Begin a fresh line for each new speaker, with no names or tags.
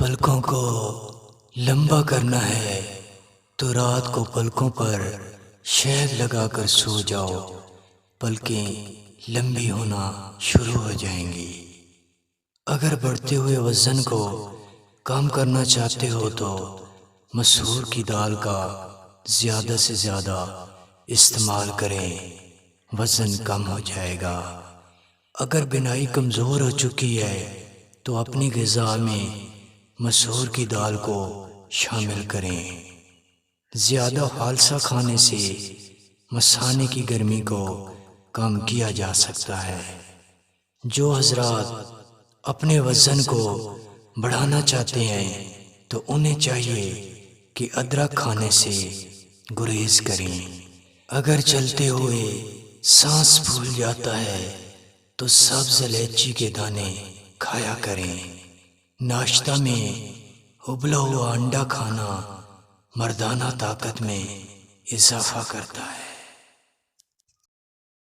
پلکوں کو لمبا کرنا ہے تو رات کو پلکوں پر شہد لگا کر سو جاؤ، پلکیں لمبی ہونا شروع ہو جائیں گی۔ اگر بڑھتے ہوئے وزن کو کم کرنا چاہتے ہو تو مسحور کی دال کا زیادہ سے زیادہ استعمال کریں، وزن کم ہو جائے گا۔ اگر بینائی کمزور ہو چکی ہے تو اپنی غذا میں مسحور کی دال کو شامل کریں۔ زیادہ فالسا کھانے سے مثانے کی گرمی کو کم کیا جا سکتا ہے۔ جو حضرات اپنے وزن کو بڑھانا چاہتے ہیں تو انہیں چاہیے کہ ادرک کھانے سے گریز کریں۔ اگر چلتے ہوئے سانس پھول جاتا ہے تو سبز الائچی کے دانے کھایا کریں۔ ناشتہ میں ابلا ہوا انڈا کھانا مردانہ طاقت میں اضافہ کرتا ہے۔